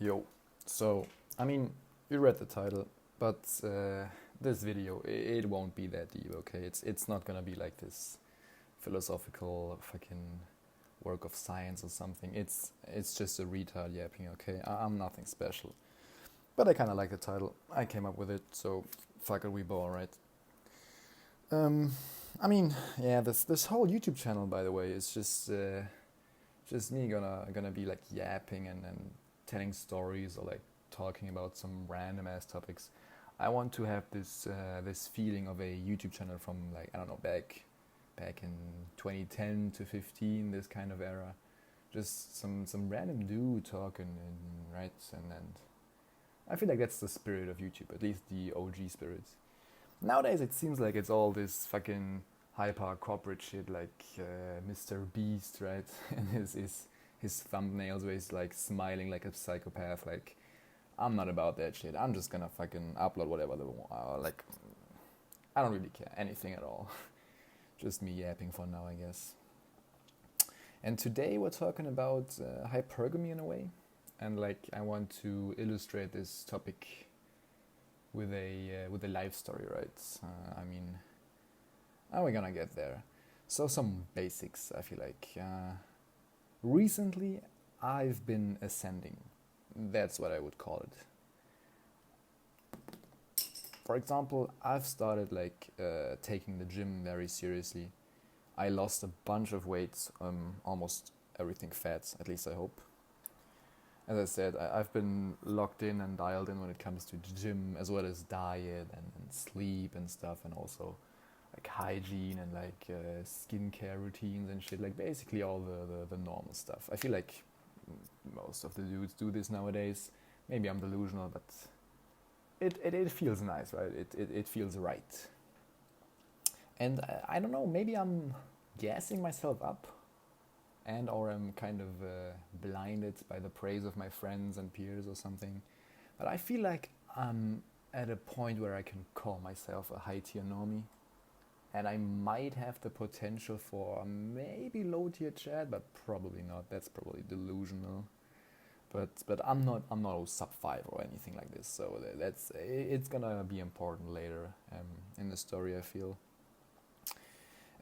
Yo, so I mean, you read the title, but this video it won't be that deep. Okay, it's not gonna be like this philosophical fucking work of science or something. It's just a retard yapping. Okay, I'm nothing special, but I kind of like the title. I came up with it, so fuck it, we bore, right? Um, I mean, yeah, this whole YouTube channel, by the way, is just me gonna be like yapping and telling stories or like talking about some random ass topics. I want to have this feeling of a YouTube channel from like I don't know back in 2010 to 15, this kind of era. Just some random dude talking and right and I feel like that's the spirit of YouTube, at least the OG spirits. Nowadays it seems like it's all this fucking hyper corporate shit like Mr. Beast, right? And his thumbnails where he's like smiling like a psychopath. Like I'm not about that shit. I'm just gonna fucking upload whatever like I don't really care anything at all. Just me yapping for now, I guess. And today we're talking about hypergamy in a way, and like I want to illustrate this topic with a life story, right? I mean, how are we gonna get there? So some basics. I feel like recently I've been ascending. That's what I would call it. For example, I've started like taking the gym very seriously. I lost a bunch of weight, almost everything fat, at least I hope. As I said, I've been locked in and dialed in when it comes to the gym, as well as diet and sleep and stuff, and also like hygiene and like skincare routines and shit. Like basically all the normal stuff. I feel like most of the dudes do this nowadays. Maybe I'm delusional, but it feels nice, right? It feels right. And I don't know, maybe I'm gassing myself up and or I'm kind of blinded by the praise of my friends and peers or something. But I feel like I'm at a point where I can call myself a high tier normie, and I might have the potential for maybe low tier Chad, but probably not. That's probably delusional. But I'm not a sub five or anything like this. So that's it's gonna be important later in the story, I feel.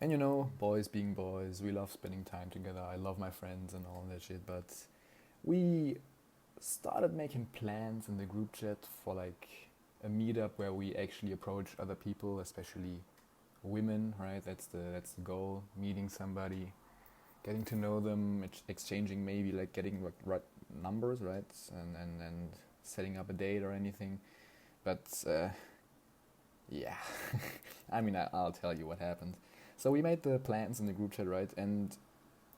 And you know, boys being boys, we love spending time together. I love my friends and all that shit. But we started making plans in the group chat for like a meetup where we actually approach other people, especially women, right? That's the goal. Meeting somebody, getting to know them, exchanging maybe like getting right numbers, right? And setting up a date or anything. But yeah, I mean, I'll tell you what happened. So we made the plans in the group chat, right? And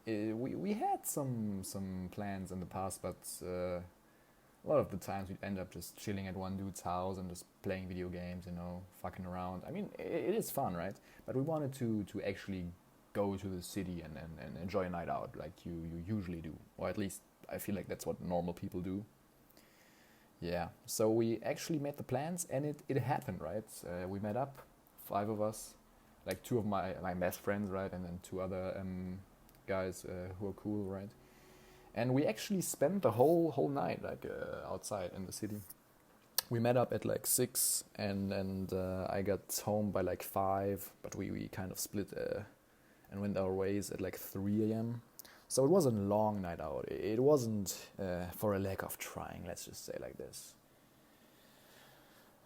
we had some plans in the past, but a lot of the times we'd end up just chilling at one dude's house and just playing video games, you know, fucking around. I mean, it is fun, right? But we wanted to actually go to the city and enjoy a night out like you usually do. Or at least I feel like that's what normal people do. Yeah, so we actually made the plans and it happened, right? We met up, five of us, like two of my best friends, right? And then two other guys who are cool, right? And we actually spent the whole night like outside in the city. We met up at like 6 and I got home by like 5, but we kind of split and went our ways at like 3 a.m. So it was a long night out. It wasn't for a lack of trying, let's just say like this.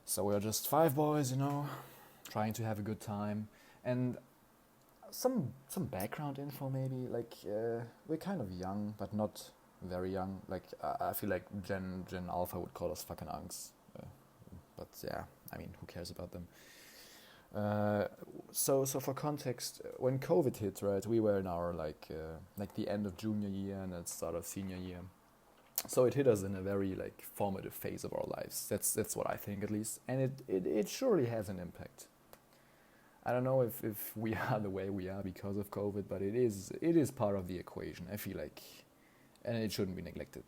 So we were just five boys, you know, trying to have a good time. And some background info maybe, like we're kind of young, but not very young. Like I feel like Gen Alpha would call us fucking unks. But yeah, I mean, who cares about them? So for context, when COVID hit, right, we were in our like the end of junior year and the start of senior year. So it hit us in a very like formative phase of our lives. That's what I think at least, and it surely has an impact. I don't know if we are the way we are because of COVID, but it is part of the equation. I feel like, and it shouldn't be neglected.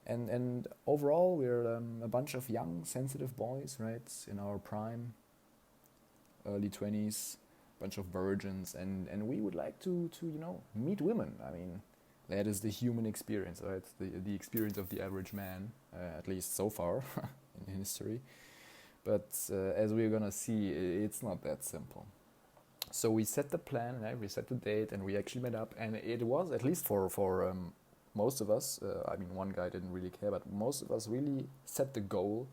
And overall, we're a bunch of young, sensitive boys, right, in our prime, early 20s, bunch of virgins, and we would like to meet women. I mean, That is the human experience, right? The experience of the average man, at least so far in history. But as we're gonna see, it's not that simple. So we set the plan, right? We set the date, and we actually met up. And it was, at least for most of us, I mean, one guy didn't really care, but most of us really set the goal,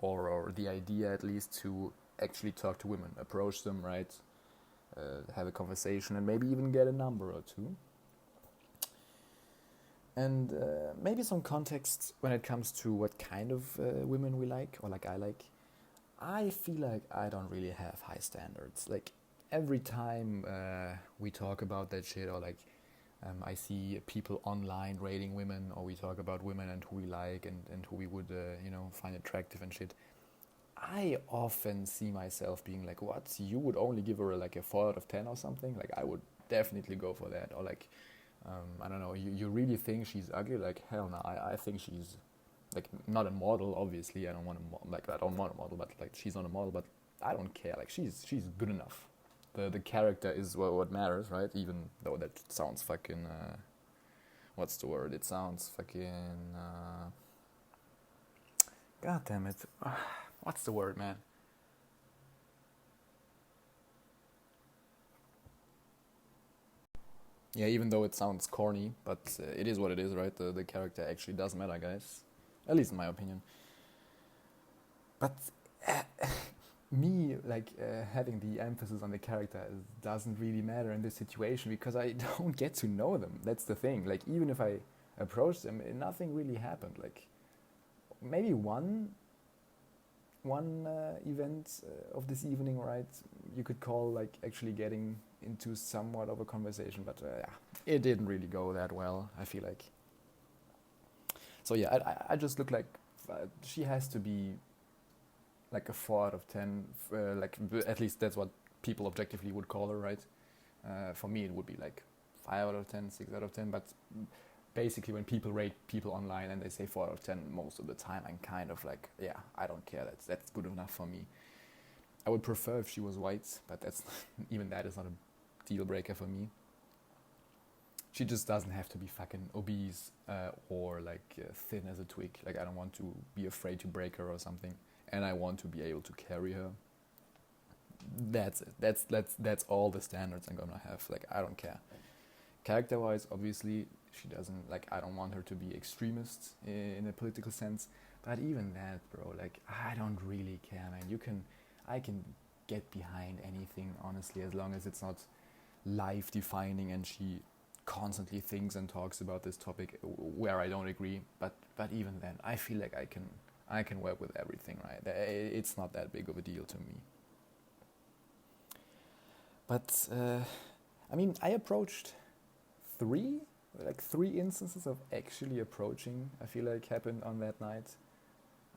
or the idea at least, to actually talk to women, approach them, right? Have a conversation, and maybe even get a number or two. And maybe some context when it comes to what kind of women we like, or like I like. I feel like I don't really have high standards. Like every time we talk about that shit, or like I see people online rating women, or we talk about women and who we like, and who we would find attractive and shit. I often see myself being like, what? You would only give her like a 4 out of 10 or something? Like I would definitely go for that. Or like, I don't know, you really think she's ugly? Like hell no, I think she's like not a model, obviously. I don't want a model, but like she's not a model, but I don't care. Like she's good enough. The character is what matters, right? Even though that sounds fucking what's the word? It sounds fucking god damn it. What's the word, man? Yeah, even though it sounds corny, but it is what it is, right? The character actually does matter, guys. At least in my opinion. But uh, me, like, having the emphasis on the character doesn't really matter in this situation, because I don't get to know them. That's the thing. Like, even if I approach them, nothing really happened. Like, maybe one event of this evening, right? You could call like actually getting into somewhat of a conversation, but yeah, it didn't really go that well, I feel like. So yeah, I just look like she has to be like a 4 out of 10, like at least that's what people objectively would call her, right? For me, it would be like 5 out of 10, 6 out of 10, but basically when people rate people online and they say 4 out of 10 most of the time, I'm kind of like, yeah, I don't care, that's good enough for me. I would prefer if she was white, but that's even that is not a deal breaker for me. She just doesn't have to be fucking obese or like thin as a twig. Like I don't want to be afraid to break her or something, and I want to be able to carry her. That's it. That's all the standards I'm gonna have. Like I don't care. Character-wise, obviously, she doesn't like. I don't want her to be extremist in a political sense. But even that, bro, like I don't really care, man. I can get behind anything, honestly, as long as it's not life-defining and she constantly thinks and talks about this topic where I don't agree. But even then, I feel like I can work with everything, right? It's not that big of a deal to me. But I mean, I approached three three instances of actually approaching. I feel like happened on that night,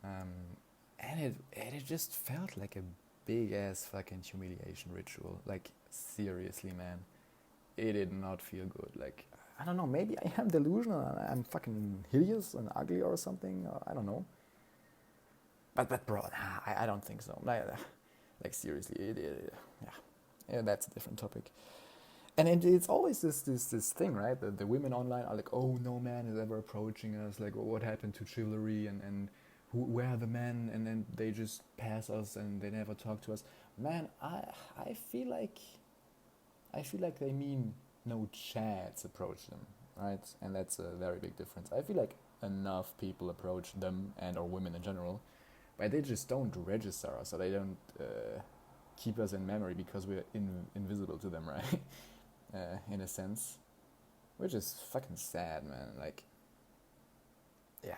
and it just felt like a big ass fucking humiliation ritual. Like seriously, man, it did not feel good. Like I don't know, maybe I am delusional. I'm fucking hideous and ugly or something. I don't know. But bro, nah, I don't think so. Like seriously, yeah, that's a different topic. And it's always this thing, right? The women online are like, oh, no man is ever approaching us. Like, what happened to chivalry? And where are the men? And then they just pass us and they never talk to us. Man, I feel like they mean no chance approach them, right? And that's a very big difference. I feel like enough people approach them and or women in general, but they just don't register us, or they don't keep us in memory because we're invisible to them, right? In a sense, which is fucking sad, man. Like, yeah,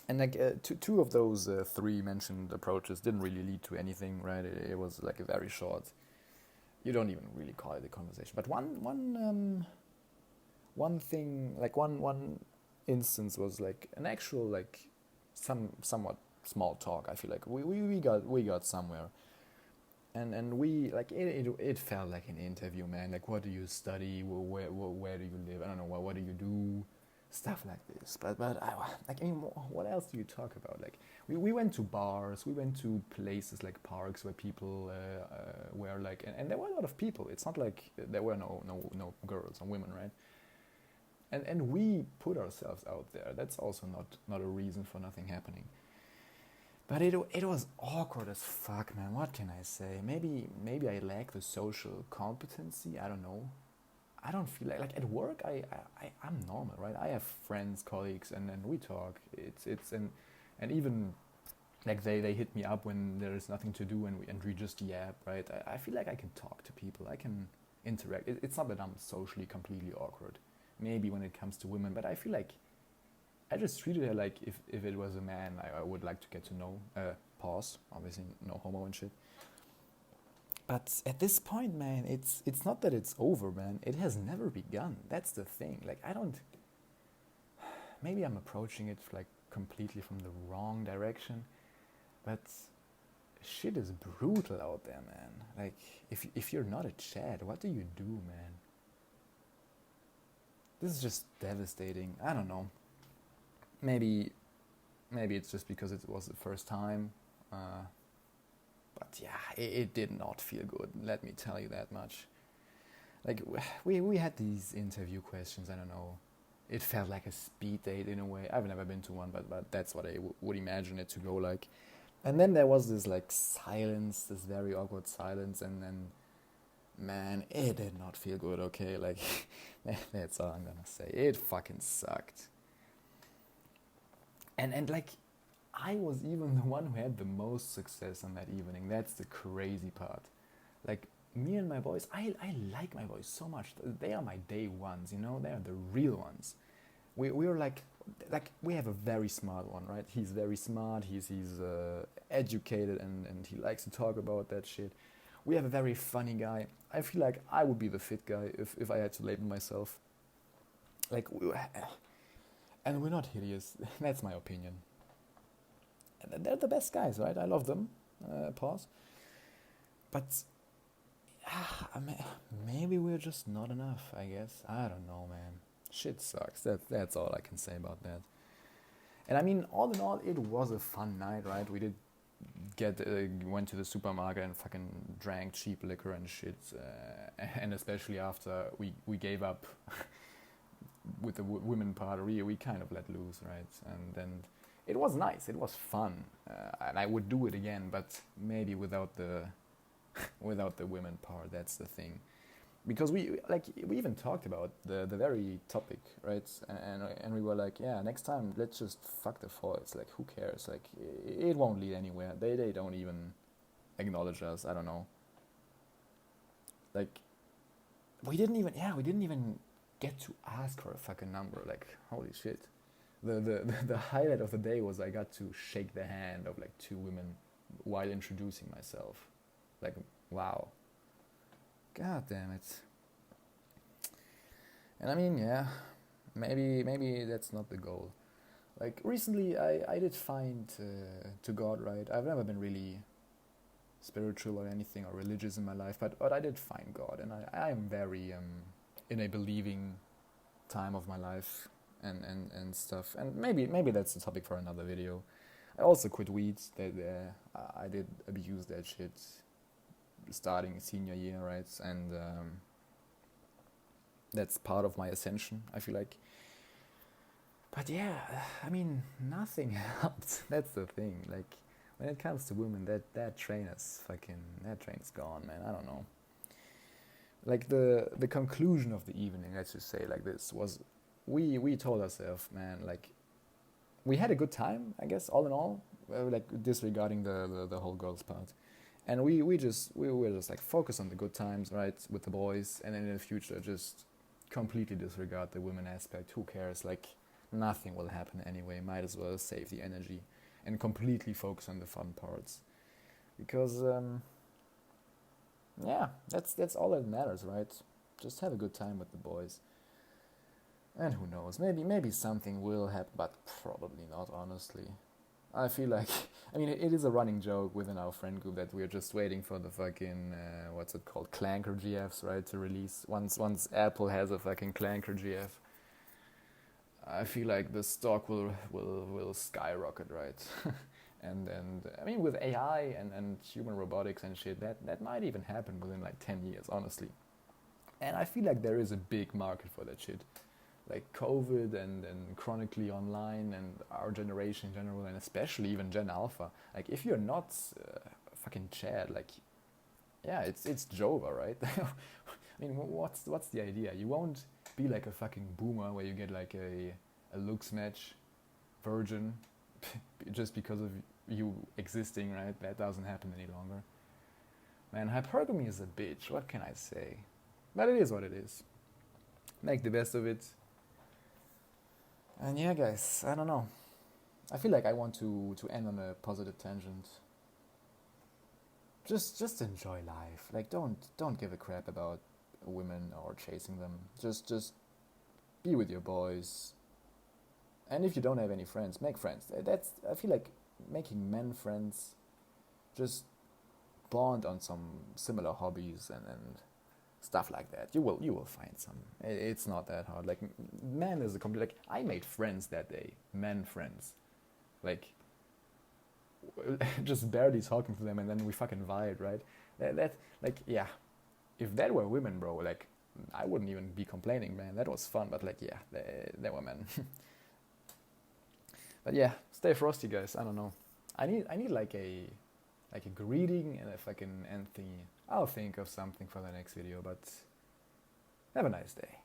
and like two of those three mentioned approaches didn't really lead to anything, right? It was like a very short. You don't even really call it a conversation, but one thing, like one instance was like an actual like somewhat small talk. I feel like we got somewhere. And we like it felt like an interview, man. Like, what do you study? Where do you live? I don't know. What do you do? Stuff like this. But I mean, what else do you talk about? Like, we went to bars, we went to places like parks where people were like, and there were a lot of people. It's not like there were no girls or women, right? and we put ourselves out there. That's also not a reason for nothing happening. But it was awkward as fuck, man. What can I say? Maybe I lack the social competency. I don't know. I don't feel like at work I'm normal, right? I have friends, colleagues, and we talk. It's and even like they hit me up when there is nothing to do, and we just yap, right? I feel like I can talk to people. I can interact. It's not that I'm socially completely awkward. Maybe when it comes to women, but I feel like I just treated her like if it was a man, I would like to get to know. Pause. Obviously, no homo and shit. But at this point, man, it's not that it's over, man. It has never begun. That's the thing. Like I don't. Maybe I'm approaching it like completely from the wrong direction, but shit is brutal out there, man. Like if you're not a Chad, what do you do, man? This is just devastating. I don't know. Maybe it's just because it was the first time. But yeah, it did not feel good. Let me tell you that much. Like we had these interview questions. I don't know. It felt like a speed date in a way. I've never been to one, but that's what I would imagine it to go like. And then there was this like silence, this very awkward silence, and then man, it did not feel good. Okay, like that's all I'm gonna say. It fucking sucked. And like I was even the one who had the most success on that evening. That's the crazy part. Like me and my boys, I like my boys so much. They are my day ones, you know. They are the real ones. We were like we have a very smart one, right? He's very smart. He's educated and he likes to talk about that shit. We have a very funny guy. I feel like I would be the fit guy if I had to label myself. Like, and we're not hideous. That's my opinion. And they're the best guys, right? I love them. Pause. But maybe we're just not enough, I guess. I don't know, man. Shit sucks. That's all I can say about that. And I mean, all in all, it was a fun night, right? We did went to the supermarket and fucking drank cheap liquor and shit. And especially after we gave up with the women part, we kind of let loose, right? And then it was nice. It was fun. And I would do it again, but maybe without the women part. That's the thing. Because we even talked about the very topic, right? And we were like, yeah, next time let's just fuck the foils. Like, who cares? Like, it won't lead anywhere. They don't even acknowledge us. I don't know. Like, we didn't even get to ask for a fucking number. Like, holy shit. The highlight of the day was I got to shake the hand of like 2 women while introducing myself. Like, wow. God damn it. And I mean, yeah, maybe that's not the goal. Like, recently I did find to God, right? I've never been really spiritual or anything or religious in my life, but I did find God, and I am very in a believing time of my life and stuff. And maybe that's the topic for another video. I also quit weed. I did abuse that shit starting senior year, right? And that's part of my ascension, I feel like. But yeah, I mean, nothing helped. That's the thing. Like, when it comes to women, that train is gone, man. I don't know. Like, the conclusion of the evening, let's just say like this, was we told ourselves, man, like, we had a good time, I guess, all in all, like, disregarding the whole girls part. And we were just like focus on the good times, right, with the boys, and then in the future just completely disregard the women aspect. Who cares? Like, nothing will happen anyway. Might as well save the energy and completely focus on the fun parts. Because yeah, that's all that matters, right? Just have a good time with the boys. And who knows? Maybe something will happen, but probably not, honestly. I feel like, I mean, it is a running joke within our friend group that we're just waiting for the fucking, what's it called, Clanker GFs, right, to release. Once Apple has a fucking Clanker GF, I feel like the stock will skyrocket, right? and I mean, with AI and human robotics and shit, that might even happen within like 10 years, honestly. And I feel like there is a big market for that shit. like COVID and chronically online and our generation in general, and especially even Gen Alpha. Like if you're not fucking Chad, like yeah, it's Jova, right? I mean, what's the idea? You won't be like a fucking boomer where you get like a looks match virgin just because of you existing, right? That doesn't happen any longer. Man, hypergamy is a bitch. What can I say? But it is what it is. Make the best of it. And yeah, guys, I don't know. I feel like I want to end on a positive tangent. Just enjoy life. Like don't give a crap about women or chasing them. Just be with your boys. And if you don't have any friends, make friends. That's I feel like making men friends. Just bond on some similar hobbies and stuff like that. You will find some. It's not that hard. Like men is a complete. Like I made friends that day. Men friends. Like just barely talking to them and then we fucking vibed, right? That like yeah. If that were women, bro, like I wouldn't even be complaining, man. That was fun, but like yeah, they were men. But yeah, stay frosty, guys. I don't know. I need like a greeting and a fucking end thingy. I'll think of something for the next video, but have a nice day.